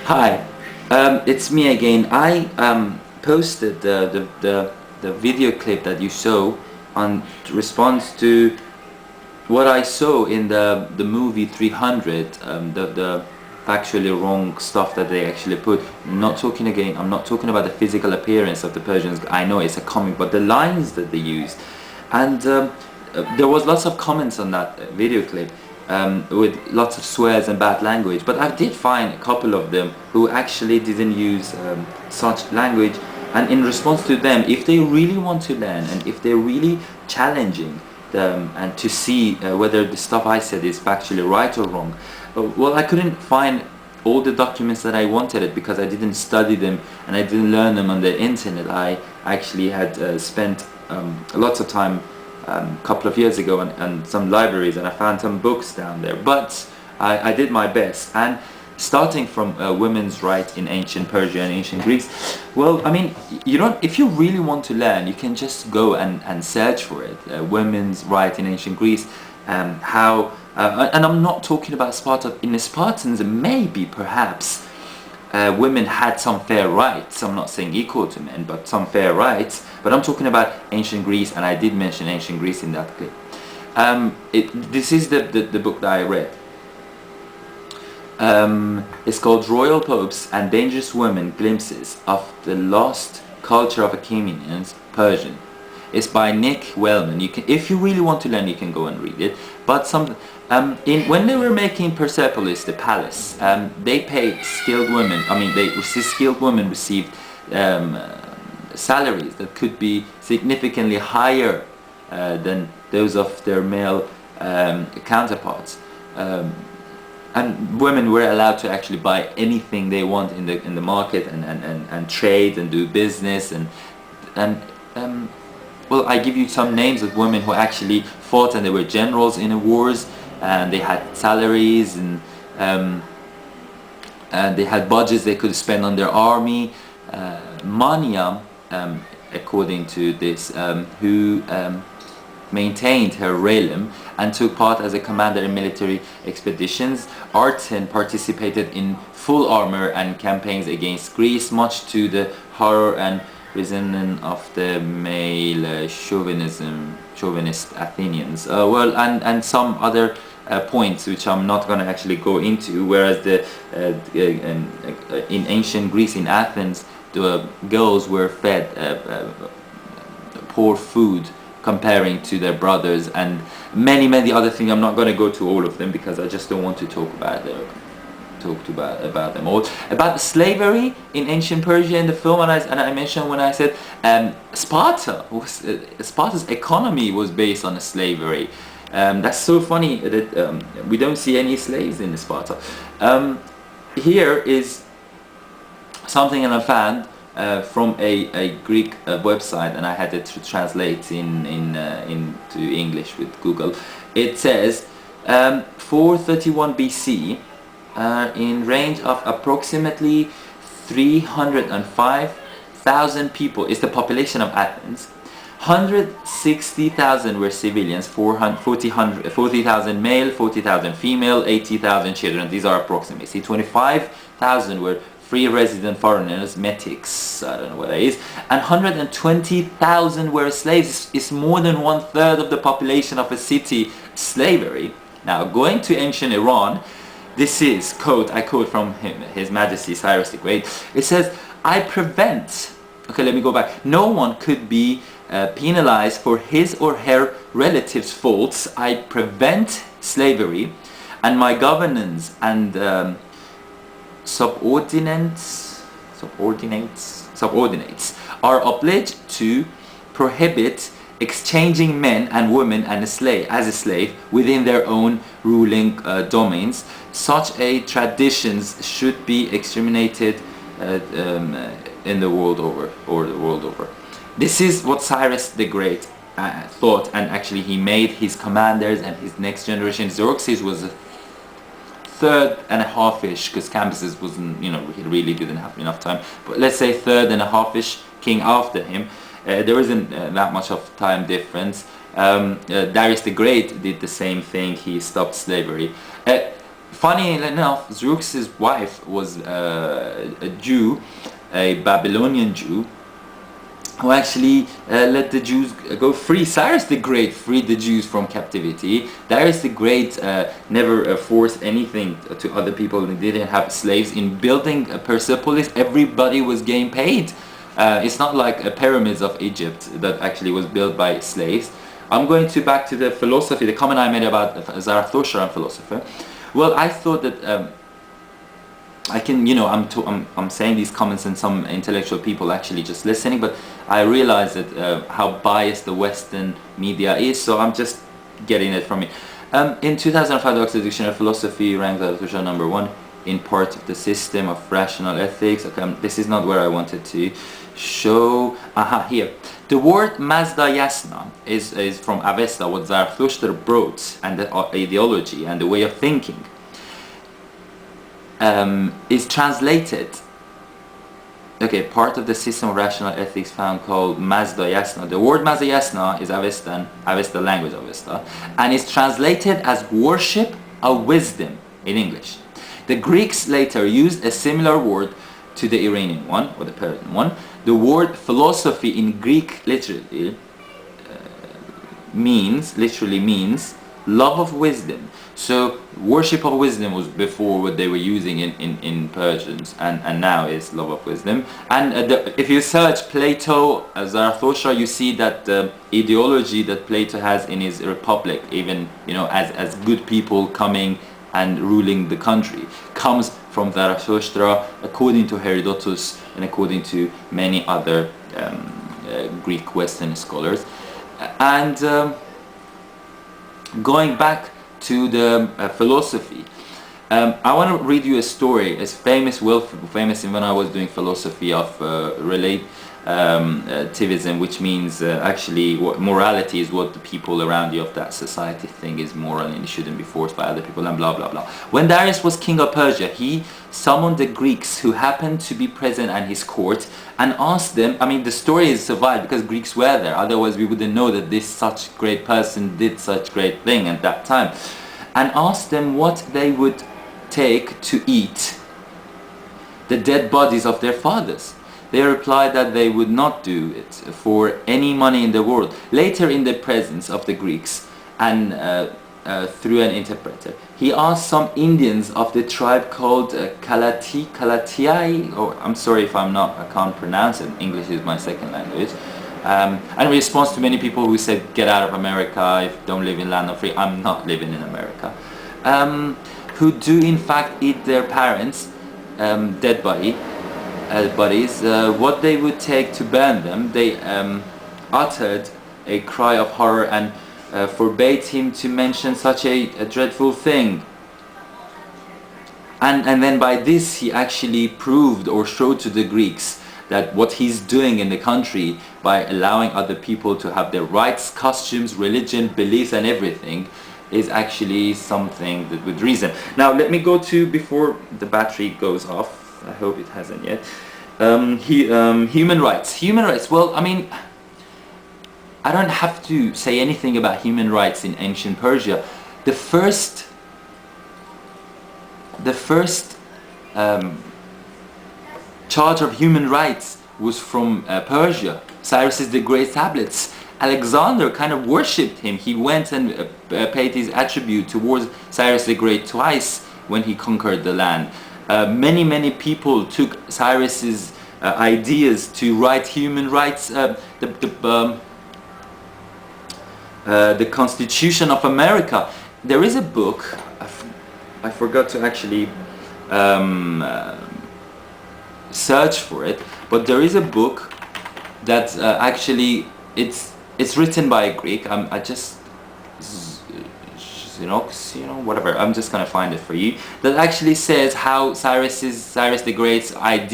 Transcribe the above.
Hi, it's me again. I posted the video clip that you saw on response to what I saw in the movie 300, the factually wrong stuff that they actually put. I'm not talking again. I'm not talking about the physical appearance of the Persians. I know it's a comic, but the lines that they used, and there was lots of comments on that video clip. With lots of swears and bad language, but I did find a couple of them who actually didn't use such language, and in response to them, if they really want to learn and if they're really challenging them and to see whether the stuff I said is factually right or wrong, well, I couldn't find all the documents that I wanted it because I didn't study them and I didn't learn them on the internet. I actually had spent lots of time a couple of years ago and some libraries, and I found some books down there, but I did my best. And starting from women's rights in ancient Persia and ancient Greece, well, I mean, you don't, if you really want to learn, you can just go and search for it. Women's rights in ancient Greece, how and I'm not talking about Sparta. In the Spartans, maybe perhaps women had some fair rights. I'm not saying equal to men, but some fair rights. But I'm talking about ancient Greece, and I did mention ancient Greece in that clip. This is the book that I read. It's called Royal Popes and Dangerous Women, Glimpses of the Lost Culture of Achaemenians, Persian. It's by Nick Wellman. You can, if you really want to learn, you can go and read it. But when they were making Persepolis, the palace, they paid skilled women. I mean, skilled women received salaries that could be significantly higher than those of their male counterparts. And women were allowed to actually buy anything they want in the market and trade and do business and well, I give you some names of women who actually fought, and they were generals in the wars, and they had salaries and they had budgets they could spend on their army. Mania, according to this, who maintained her realm and took part as a commander in military expeditions. Arten participated in full armor and campaigns against Greece, much to the horror and resentment of the male chauvinist Athenians. Well, and some other points which I'm not going to actually go into. Whereas in ancient Greece, in Athens, the girls were fed poor food comparing to their brothers, and many other things. I'm not going to go to all of them because I just don't want to talk about them all. About slavery in ancient Persia in the film, and I mentioned when I said Sparta's economy was based on slavery. That's so funny that we don't see any slaves in Sparta. Here is something that I found from a Greek website, and I had it to translate into English with Google. It says 431 BC, in range of approximately 305,000 people is the population of Athens. 160,000 were civilians, 40,000 male, 40,000 female, 80,000 children. These are approximates. 25,000 were free resident foreigners, metics, I don't know what that is, and 120,000 were slaves. It's more than 1/3 of the population of a city. Slavery. Now, going to ancient Iran, this is, I quote from His Majesty Cyrus the Great. It says, I prevent, okay, let me go back. No one could be penalized for his or her relatives' faults. I prevent slavery, and my governance and subordinates are obliged to prohibit exchanging men and women as a slave within their own ruling domains. Such a traditions should be exterminated in the world over, or the world over. This is what Cyrus the Great thought, and actually he made his commanders and his next generation. Xerxes was a third and a half-ish, because Cambyses wasn't, he really didn't have enough time, but let's say third and a half-ish king after him. There isn't that much of time difference. Darius the Great did the same thing. He stopped slavery. funny enough, Xerxes' wife was a Jew, a Babylonian Jew, who actually let the Jews go free. Cyrus the Great freed the Jews from captivity. Darius the Great never forced anything to other people. They didn't have slaves. In building Persepolis, everybody was getting paid. It's not like pyramids of Egypt that actually was built by slaves. I'm going back to the philosophy, the comment I made about Zarathustra and philosopher. Well, I thought that I can, I'm saying these comments and some intellectual people actually just listening, but I realize that how biased the Western media is, so I'm just getting it from it. In 2005, the Oxford Dictionary of Philosophy ranked Zarathustra number 1 in part of the system of rational ethics. Okay, this is not where I wanted to show. Aha, here. The word Mazda Yasna is from Avesta, what Zarathustra brought, and the ideology and the way of thinking. Is translated, okay, part of the system of rational ethics found called Mazda Yasna. The word Mazda Yasna is Avesta language Avesta, and is translated as worship of wisdom in English. The Greeks later used a similar word to the Iranian one, or the Persian one. The word philosophy in Greek literally means love of wisdom. So worship of wisdom was before what they were using in Persians, and now is love of wisdom. And if you search Plato, Zarathustra, you see that the ideology that Plato has in his Republic, even as good people coming and ruling the country, comes from Zarathustra, according to Herodotus and according to many other Greek Western scholars. And going back to the philosophy, I want to read you a story. It's famous when I was doing philosophy of relativism, which means actually what morality is, what the people around you of that society think is moral and it shouldn't be forced by other people, and blah blah blah. When Darius was king of Persia, he summoned the Greeks who happened to be present at his court and asked them, the story is survived because Greeks were there, otherwise we wouldn't know that this such great person did such great thing at that time, and asked them what they would take to eat the dead bodies of their fathers. They replied that they would not do it for any money in the world. Later, in the presence of the Greeks and through an interpreter, he asked some Indians of the tribe called Kalatiai, I'm sorry if I can't pronounce it, English is my second language, and in response to many people who said, get out of America, if don't live in land of free, I'm not living in America, who do in fact eat their parents' dead bodies, what they would take to burn them. They uttered a cry of horror and forbade him to mention such a dreadful thing. And then by this he actually proved or showed to the Greeks that what he's doing in the country by allowing other people to have their rights, costumes, religion, beliefs and everything is actually something that with reason. Now let me go to, before the battery goes off, I hope it hasn't yet, human rights. Human rights, well, I don't have to say anything about human rights in ancient Persia. The first charter of human rights was from Persia. Cyrus the Great tablets. Alexander kind of worshipped him. He went and paid his attribute towards Cyrus the Great twice when he conquered the land. Many people took Cyrus's ideas to write human rights. The Constitution of America. There is a book. I forgot to actually search for it, but there is a book that actually it's written by a Greek. Whatever. I'm just gonna find it for you. That actually says how Cyrus the Great's idea